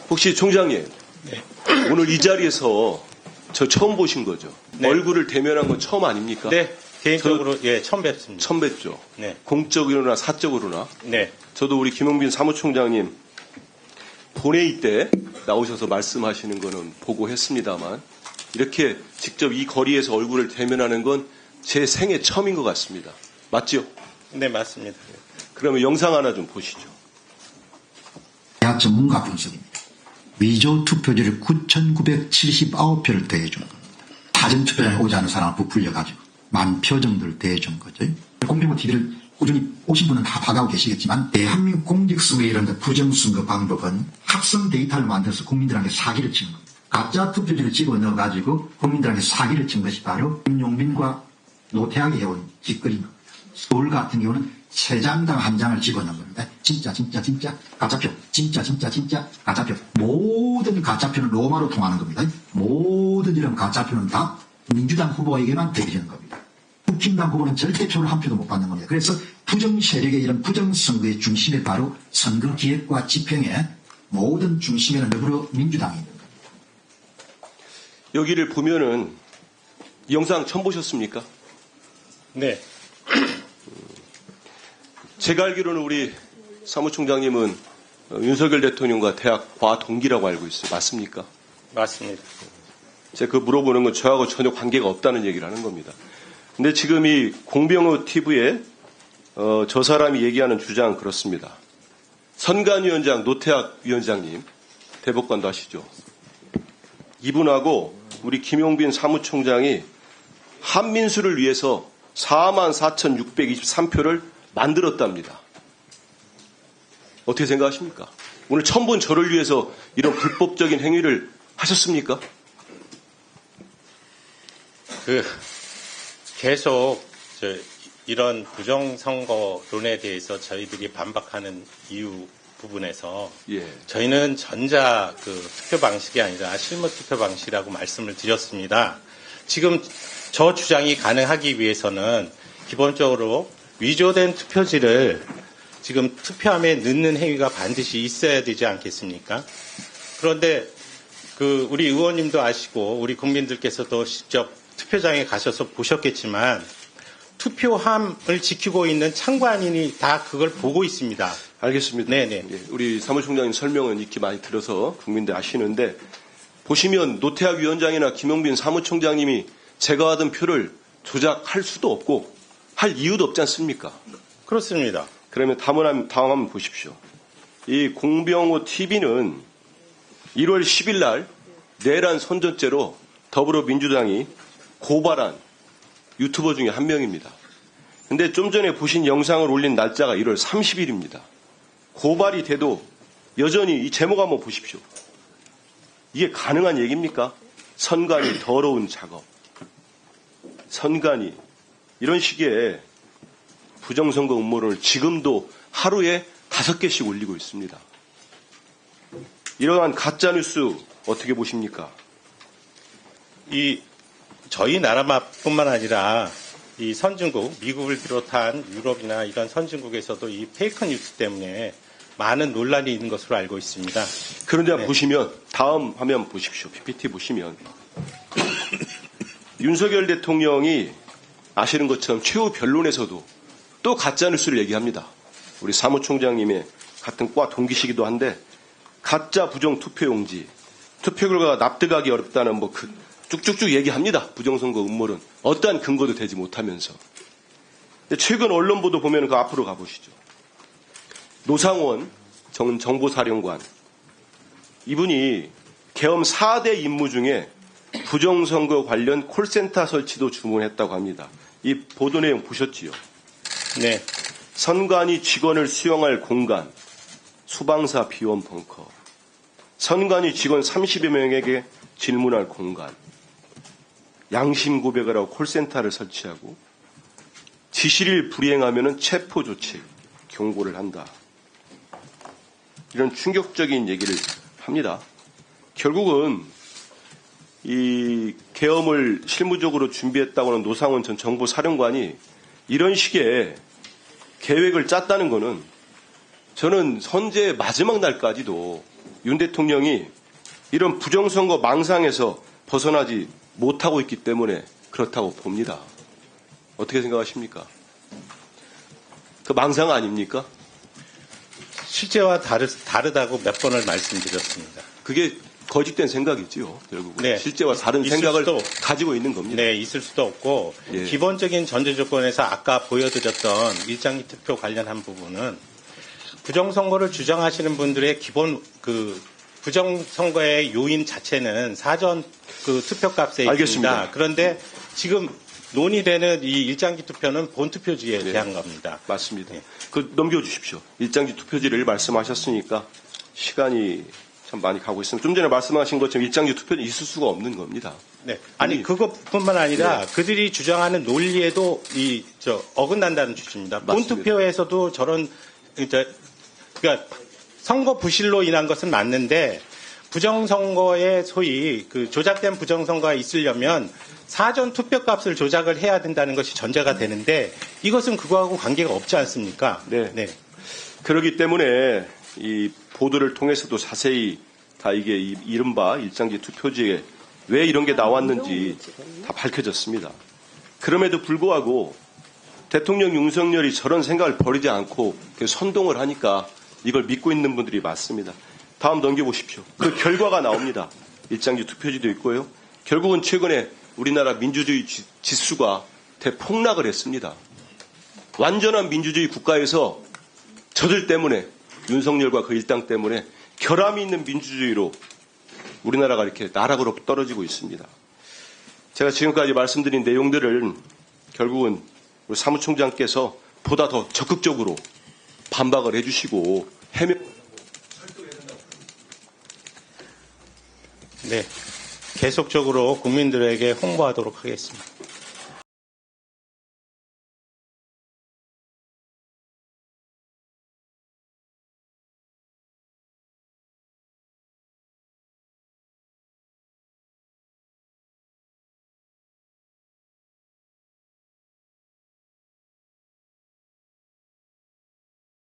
혹시 총장님, 네. 오늘 이 자리에서 저 처음 보신 거죠? 네. 얼굴을 대면한 건 처음 아닙니까? 네, 개인적으로 예 처음 뵙습니다. 처음 뵙죠. 네, 공적으로나 사적으로나. 네, 저도 우리 김용빈 사무총장님 본회의 때 나오셔서 말씀하시는 거는 보고 했습니다만 이렇게 직접 이 거리에서 얼굴을 대면하는 건 제 생애 처음인 것 같습니다. 맞죠? 네 맞습니다. 그러면 영상 하나 좀 보시죠. 대학 전문가 분석입니다. 위조 투표지를 9,979표를 더해준 겁니다. 사전투표장에 오지 않은 사람을 부풀려가지고 10,000표 정도를 더해준 거죠. 공평한 TV를 꾸준히 오신 분은 다 봐가고 계시겠지만 대한민국 공직선거의 이런 부정선거 방법은 합성 데이터를 만들어서 국민들한테 사기를 치는 겁니다. 가짜 투표지를 집어넣어가지고 국민들한테 사기를 친 것이 바로 김용빈과 노태하게 해온 짓거리입니다. 서울 같은 경우는 3장당 1장을 집어넣은 겁니다. 진짜 가짜표, 진짜 가짜표. 모든 가짜표는 로마로 통하는 겁니다. 모든 이런 가짜표는 다 민주당 후보에게만 대비되는 겁니다. 국힘당 후보는 절대 표를 한 표도 못 받는 겁니다. 그래서 부정 세력의 이런 부정 선거의 중심에 바로 선거 기획과 집행의 모든 중심에는 더불어민주당이 있는 겁니다. 여기를 보면은 이 영상 처음 보셨습니까? 네, 제가 알기로는 우리 사무총장님은 윤석열 대통령과 대학 과 동기라고 알고 있어요. 맞습니까? 맞습니다. 제가 그 물어보는 건 저하고 전혀 관계가 없다는 얘기를 하는 겁니다. 근데 지금 이 공병호 TV에 저 사람이 얘기하는 주장은 그렇습니다. 선관위원장 노태학 위원장님 대법관도 하시죠. 이분하고 우리 김용빈 사무총장이 한민수를 위해서 44,623표를 만들었답니다. 어떻게 생각하십니까? 오늘 처음 본 저를 위해서 이런 불법적인 행위를 하셨습니까? 계속 이런 부정선거론에 대해서 저희들이 반박하는 이유 부분에서 예. 저희는 전자 투표 방식이 아니라 실무 투표 방식이라고 말씀을 드렸습니다. 지금 저 주장이 가능하기 위해서는 기본적으로 위조된 투표지를 지금 투표함에 넣는 행위가 반드시 있어야 되지 않겠습니까? 그런데 우리 의원님도 아시고 우리 국민들께서도 직접 투표장에 가셔서 보셨겠지만 투표함을 지키고 있는 참관인이 다 그걸 보고 있습니다. 알겠습니다. 네네. 예, 우리 사무총장님 설명은 익히 많이 들어서 국민들 아시는데 보시면 노태학 위원장이나 김용빈 사무총장님이 제가 하던 표를 조작할 수도 없고 할 이유도 없지 않습니까? 그렇습니다. 그러면 다음 한번 보십시오. 이 공병호 TV는 1월 10일 날 내란 선전죄로 더불어민주당이 고발한 유튜버 중에 한 명입니다. 근데 좀 전에 보신 영상을 올린 날짜가 1월 30일입니다. 고발이 돼도 여전히 이 제목 한번 보십시오. 이게 가능한 얘기입니까? 선관위 더러운 작업. 선관위 이런 식의 부정선거 음모론을 지금도 하루에 5개씩 올리고 있습니다. 이러한 가짜뉴스 어떻게 보십니까? 저희 나라뿐만 아니라 이 선진국, 미국을 비롯한 유럽이나 이런 선진국에서도 이 페이크 뉴스 때문에 많은 논란이 있는 것으로 알고 있습니다. 그런데 네. 보시면 다음 화면 보십시오. PPT 보시면 윤석열 대통령이 아시는 것처럼 최후 변론에서도 또 가짜뉴스를 얘기합니다. 우리 사무총장님의 같은 과 동기시기도 한데 가짜 부정 투표용지, 투표 결과가 납득하기 어렵다는 쭉쭉쭉 얘기합니다. 부정선거 음모론. 어떠한 근거도 되지 못하면서. 근데 최근 언론 보도 보면 그 앞으로 가보시죠. 노상원 전 정보사령관. 이분이 계엄 4대 임무 중에 부정선거 관련 콜센터 설치도 주문했다고 합니다. 이 보도 내용 보셨지요? 네. 선관위 직원을 수용할 공간, 수방사 비원 벙커, 선관위 직원 30여 명에게 질문할 공간, 양심 고백을 하고 콜센터를 설치하고 지시를 불이행하면 체포 조치, 경고를 한다. 이런 충격적인 얘기를 합니다. 결국은 이 계엄을 실무적으로 준비했다고 하는 노상원 전 정보사령관이 이런 식의 계획을 짰다는 것은 저는 선제 마지막 날까지도 윤 대통령이 이런 부정선거 망상에서 벗어나지 못하고 있기 때문에 그렇다고 봅니다. 어떻게 생각하십니까? 그 망상 아닙니까? 실제와 다르다고 몇 번을 말씀드렸습니다. 그게 거짓된 생각이지요. 결국 네. 실제와 다른 있을 생각을 수도 가지고 있는 겁니다. 네, 있을 수도 없고 예. 기본적인 전제 조건에서 아까 보여드렸던 일장기 투표 관련한 부분은 부정선거를 주장하시는 분들의 기본 그 부정선거의 요인 자체는 사전 그 투표값에 있습니다. 알겠습니다. 그런데 지금 논의되는 이 일장기 투표는 본투표지에 네. 대한 겁니다. 맞습니다. 예. 그 넘겨주십시오. 일장지 투표지를 말씀하셨으니까 시간이 참 많이 가고 있습니다. 좀 전에 말씀하신 것처럼 일장지 투표는 있을 수가 없는 겁니다. 네. 아니 그것뿐만 아니라 그들이 주장하는 논리에도 어긋난다는 취지입니다. 맞습니다. 본투표에서도 저런 그러니까 선거 부실로 인한 것은 맞는데 부정선거에 소위 그 조작된 부정선거가 있으려면 사전 투표값을 조작을 해야 된다는 것이 전제가 되는데 이것은 그거하고 관계가 없지 않습니까? 네. 네. 그렇기 때문에 이 보도를 통해서도 자세히 다 이게 이른바 일장지 투표지에 왜 이런 게 나왔는지 다 밝혀졌습니다. 그럼에도 불구하고 대통령 윤석열이 저런 생각을 버리지 않고 선동을 하니까 이걸 믿고 있는 분들이 많습니다. 다음 넘겨보십시오. 그 결과가 나옵니다. 일장지 투표지도 있고요. 결국은 최근에 우리나라 민주주의 지수가 대폭락을 했습니다. 완전한 민주주의 국가에서 저들 때문에 윤석열과 그 일당 때문에 결함이 있는 민주주의로 우리나라가 이렇게 나락으로 떨어지고 있습니다. 제가 지금까지 말씀드린 내용들을 결국은 우리 사무총장께서 보다 더 적극적으로 반박을 해주시고 네. 계속적으로 국민들에게 홍보하도록 하겠습니다.